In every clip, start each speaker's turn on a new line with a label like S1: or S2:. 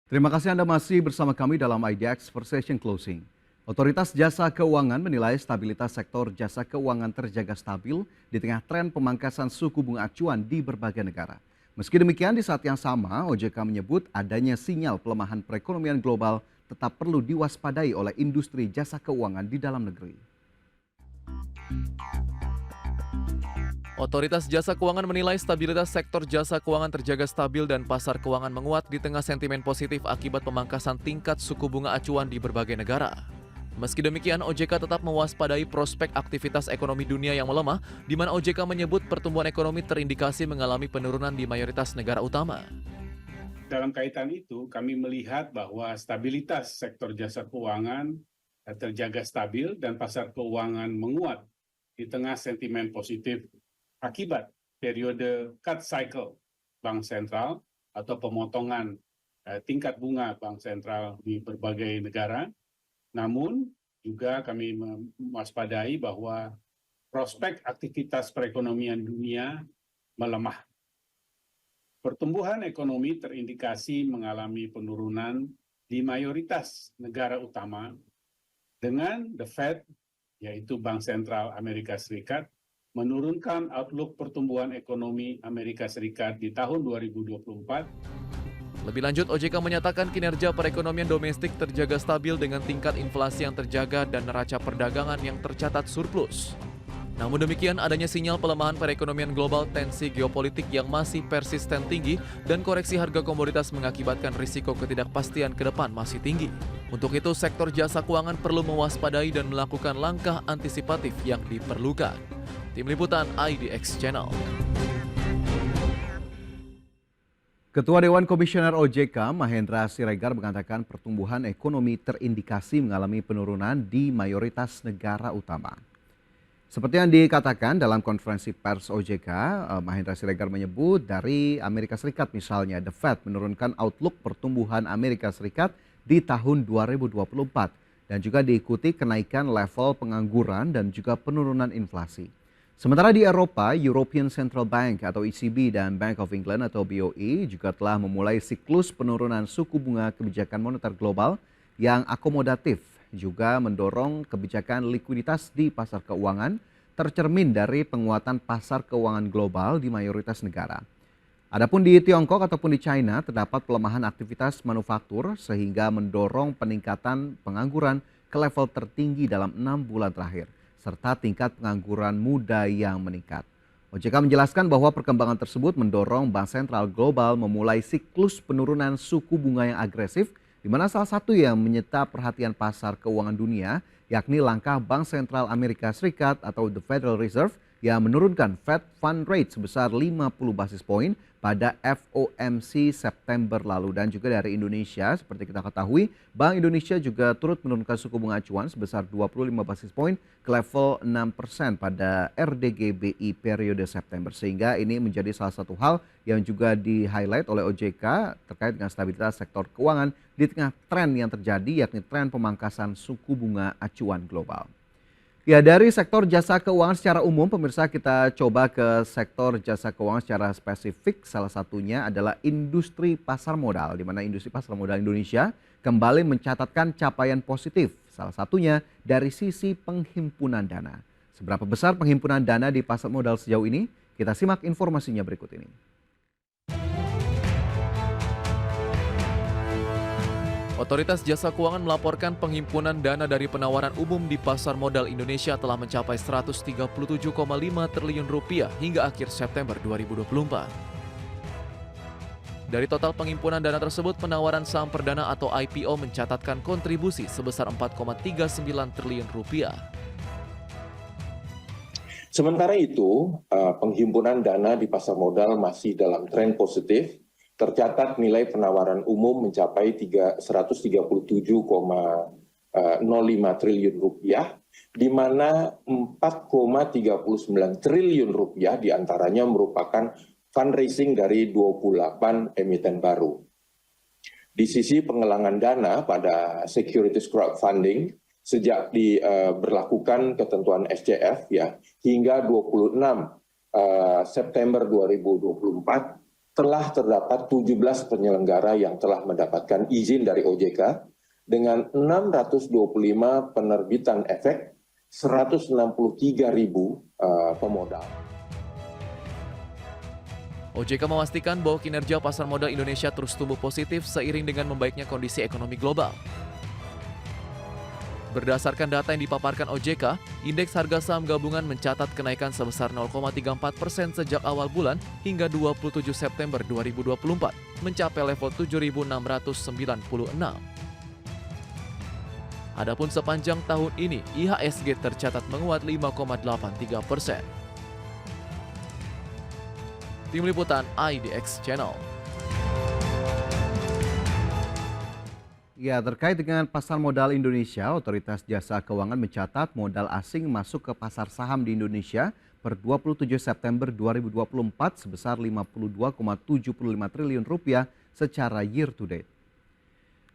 S1: Terima kasih Anda masih bersama kami dalam IDX for Session Closing. Otoritas Jasa Keuangan menilai stabilitas sektor jasa keuangan terjaga stabil di tengah tren pemangkasan suku bunga acuan di berbagai negara. Meski demikian, di saat yang sama, OJK menyebut adanya sinyal pelemahan perekonomian global tetap perlu diwaspadai oleh industri jasa keuangan di dalam negeri.
S2: Otoritas Jasa Keuangan menilai stabilitas sektor jasa keuangan terjaga stabil dan pasar keuangan menguat di tengah sentimen positif akibat pemangkasan tingkat suku bunga acuan di berbagai negara. Meski demikian, OJK tetap mewaspadai prospek aktivitas ekonomi dunia yang melemah, di mana OJK menyebut pertumbuhan ekonomi terindikasi mengalami penurunan di mayoritas negara utama.
S3: Dalam kaitan itu, kami melihat bahwa stabilitas sektor jasa keuangan terjaga stabil dan pasar keuangan menguat di tengah sentimen positif akibat periode cut cycle Bank Sentral atau pemotongan tingkat bunga Bank Sentral di berbagai negara. Namun juga kami mewaspadai bahwa prospek aktivitas perekonomian dunia melemah. Pertumbuhan ekonomi terindikasi mengalami penurunan di mayoritas negara utama dengan The Fed, yaitu Bank Sentral Amerika Serikat, menurunkan outlook pertumbuhan ekonomi Amerika Serikat di tahun 2024.
S2: Lebih lanjut, OJK menyatakan kinerja perekonomian domestik terjaga stabil dengan tingkat inflasi yang terjaga dan neraca perdagangan yang tercatat surplus. Namun demikian, adanya sinyal pelemahan perekonomian global, tensi geopolitik yang masih persisten tinggi, dan koreksi harga komoditas mengakibatkan risiko ketidakpastian ke depan masih tinggi. Untuk itu, sektor jasa keuangan perlu mewaspadai dan melakukan langkah antisipatif yang diperlukan. Tim Liputan IDX Channel.
S1: Ketua Dewan Komisioner OJK, Mahendra Siregar, mengatakan pertumbuhan ekonomi terindikasi mengalami penurunan di mayoritas negara utama. Seperti yang dikatakan dalam konferensi pers OJK, Mahendra Siregar menyebut dari Amerika Serikat misalnya, The Fed menurunkan outlook pertumbuhan Amerika Serikat di tahun 2024 dan juga diikuti kenaikan level pengangguran dan juga penurunan inflasi. Sementara di Eropa, European Central Bank atau ECB dan Bank of England atau BOE juga telah memulai siklus penurunan suku bunga kebijakan moneter global yang akomodatif, juga mendorong kebijakan likuiditas di pasar keuangan tercermin dari penguatan pasar keuangan global di mayoritas negara. Adapun di Tiongkok ataupun di China terdapat pelemahan aktivitas manufaktur sehingga mendorong peningkatan pengangguran ke level tertinggi dalam 6 bulan terakhir, serta tingkat pengangguran muda yang meningkat. OJK menjelaskan bahwa perkembangan tersebut mendorong Bank Sentral Global memulai siklus penurunan suku bunga yang agresif, di mana salah satu yang menyita perhatian pasar keuangan dunia, yakni langkah Bank Sentral Amerika Serikat atau The Federal Reserve yang menurunkan Fed Fund Rate sebesar 50 basis poin pada FOMC September lalu. Dan juga dari Indonesia, seperti kita ketahui, Bank Indonesia juga turut menurunkan suku bunga acuan sebesar 25 basis poin ke level 6% pada RDG BI periode September. Sehingga ini menjadi salah satu hal yang juga di-highlight oleh OJK terkait dengan stabilitas sektor keuangan di tengah tren yang terjadi, yakni tren pemangkasan suku bunga acuan global. Ya, dari sektor jasa keuangan secara umum, pemirsa, kita coba ke sektor jasa keuangan secara spesifik. Salah satunya adalah industri pasar modal, di mana industri pasar modal Indonesia kembali mencatatkan capaian positif. Salah satunya dari sisi penghimpunan dana. Seberapa besar penghimpunan dana di pasar modal sejauh ini? Kita simak informasinya berikut ini.
S2: Otoritas Jasa Keuangan melaporkan penghimpunan dana dari penawaran umum di pasar modal Indonesia telah mencapai 137,5 triliun rupiah hingga akhir September 2024. Dari total penghimpunan dana tersebut, penawaran saham perdana atau IPO mencatatkan kontribusi sebesar 4,39 triliun rupiah.
S4: Sementara itu, penghimpunan dana di pasar modal masih dalam tren positif. Tercatat nilai penawaran umum mencapai 137,05 triliun rupiah, di mana 4,39 triliun rupiah diantaranya merupakan fundraising dari 28 emiten baru. Di sisi penggalangan dana pada securities crowdfunding, sejak diberlakukan ketentuan SCF hingga 26 September 2024, telah terdapat 17 penyelenggara yang telah mendapatkan izin dari OJK dengan 625 penerbitan efek, 163.000 pemodal.
S2: OJK memastikan bahwa kinerja pasar modal Indonesia terus tumbuh positif seiring dengan membaiknya kondisi ekonomi global. Berdasarkan data yang dipaparkan OJK, indeks harga saham gabungan mencatat kenaikan sebesar 0,34% sejak awal bulan hingga 27 September 2024, mencapai level 7.696. Adapun sepanjang tahun ini, IHSG tercatat menguat 5,83%. Tim Liputan IDX Channel.
S1: Ya, terkait dengan pasar modal Indonesia, Otoritas Jasa Keuangan mencatat modal asing masuk ke pasar saham di Indonesia per 27 September 2024 sebesar 52,75 triliun rupiah secara year to date.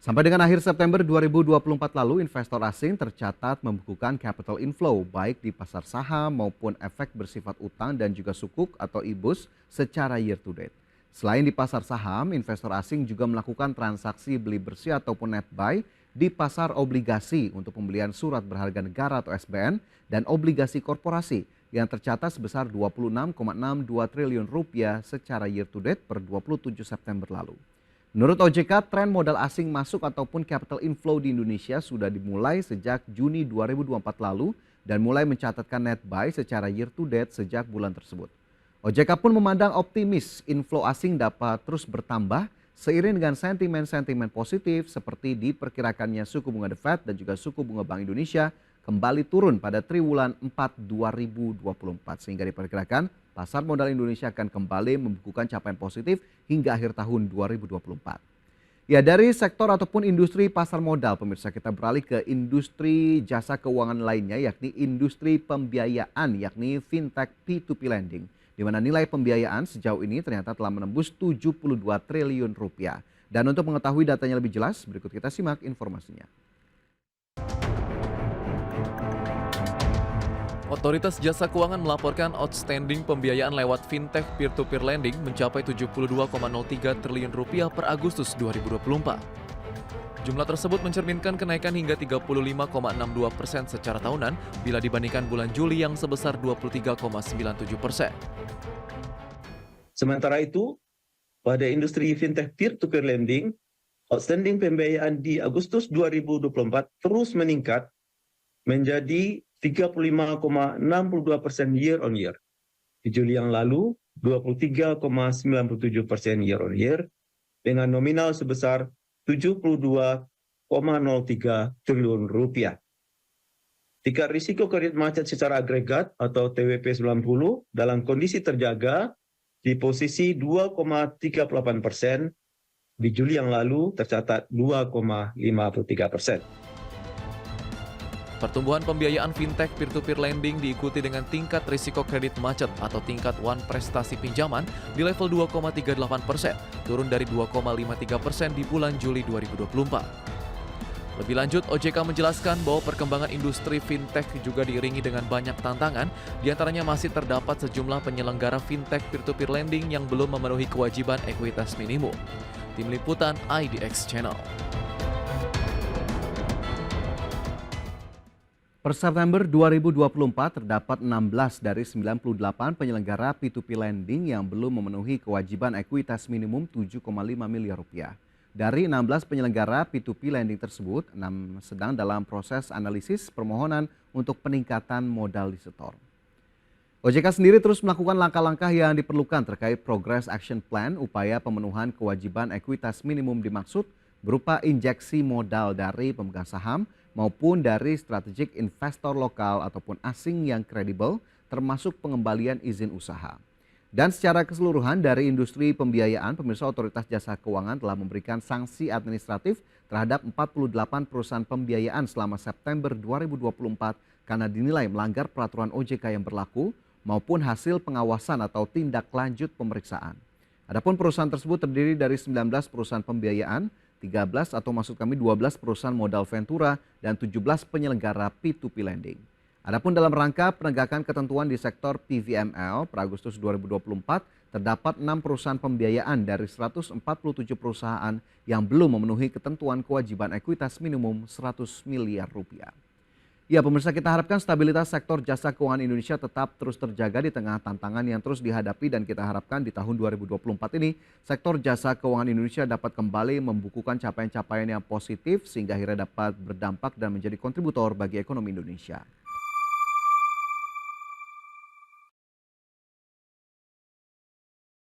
S1: Sampai dengan akhir September 2024 lalu, investor asing tercatat membukukan capital inflow baik di pasar saham maupun efek bersifat utang dan juga sukuk atau IBUS secara year to date. Selain di pasar saham, investor asing juga melakukan transaksi beli bersih ataupun net buy di pasar obligasi untuk pembelian surat berharga negara atau SBN dan obligasi korporasi yang tercatat sebesar 26,62 triliun rupiah secara year to date per 27 September lalu. Menurut OJK, tren modal asing masuk ataupun capital inflow di Indonesia sudah dimulai sejak Juni 2024 lalu dan mulai mencatatkan net buy secara year to date sejak bulan tersebut. OJK pun memandang optimis inflow asing dapat terus bertambah seiring dengan sentimen-sentimen positif seperti diperkirakannya suku bunga The Fed dan juga suku bunga Bank Indonesia kembali turun pada triwulan 4 2024 sehingga diperkirakan pasar modal Indonesia akan kembali membukukan capaian positif hingga akhir tahun 2024. Ya, dari sektor ataupun industri pasar modal, pemirsa, kita beralih ke industri jasa keuangan lainnya yakni industri pembiayaan yakni fintech P2P lending, di mana nilai pembiayaan sejauh ini ternyata telah menembus 72 triliun rupiah. Dan untuk mengetahui datanya lebih jelas, berikut kita simak informasinya.
S2: Otoritas Jasa Keuangan melaporkan outstanding pembiayaan lewat fintech peer-to-peer lending mencapai 72,03 triliun rupiah per Agustus 2024. Jumlah tersebut mencerminkan kenaikan hingga 35,62% secara tahunan bila dibandingkan bulan Juli yang sebesar 23,97%.
S5: Sementara itu, pada industri fintech peer-to-peer lending, outstanding pembiayaan di Agustus 2024 terus meningkat menjadi 35,62% year on year. Di Juli yang lalu, 23,97% year on year dengan nominal sebesar 72,03 triliun rupiah. Tingkat risiko kredit macet secara agregat atau TWP 90 dalam kondisi terjaga di posisi 2,38%, di Juli yang lalu tercatat 2,53%.
S2: Pertumbuhan pembiayaan fintech peer-to-peer lending diikuti dengan tingkat risiko kredit macet atau tingkat one prestasi pinjaman di level 2,38%, turun dari 2,53% di bulan Juli 2024. Lebih lanjut, OJK menjelaskan bahwa perkembangan industri fintech juga diiringi dengan banyak tantangan, diantaranya masih terdapat sejumlah penyelenggara fintech peer-to-peer lending yang belum memenuhi kewajiban ekuitas minimum. Tim Liputan IDX Channel.
S1: Per September 2024 terdapat 16 dari 98 penyelenggara P2P lending yang belum memenuhi kewajiban ekuitas minimum 7,5 miliar rupiah. Dari 16 penyelenggara P2P lending tersebut, 6 sedang dalam proses analisis permohonan untuk peningkatan modal disetor. OJK sendiri terus melakukan langkah-langkah yang diperlukan terkait Progress Action Plan upaya pemenuhan kewajiban ekuitas minimum dimaksud berupa injeksi modal dari pemegang saham maupun dari strategic investor lokal ataupun asing yang kredibel termasuk pengembalian izin usaha. Dan secara keseluruhan dari industri pembiayaan, pemirsa, Otoritas Jasa Keuangan telah memberikan sanksi administratif terhadap 48 perusahaan pembiayaan selama September 2024 karena dinilai melanggar peraturan OJK yang berlaku maupun hasil pengawasan atau tindak lanjut pemeriksaan. Adapun perusahaan tersebut terdiri dari 19 perusahaan pembiayaan, 13 atau maksud kami 12 perusahaan modal ventura dan 17 penyelenggara P2P lending. Adapun dalam rangka penegakan ketentuan di sektor PVML per Agustus 2024 terdapat 6 perusahaan pembiayaan dari 147 perusahaan yang belum memenuhi ketentuan kewajiban ekuitas minimum 100 miliar rupiah. Ya, pemirsa, kita harapkan stabilitas sektor jasa keuangan Indonesia tetap terus terjaga di tengah tantangan yang terus dihadapi, dan kita harapkan di tahun 2024 ini sektor jasa keuangan Indonesia dapat kembali membukukan capaian-capaian yang positif sehingga akhirnya dapat berdampak dan menjadi kontributor bagi ekonomi Indonesia.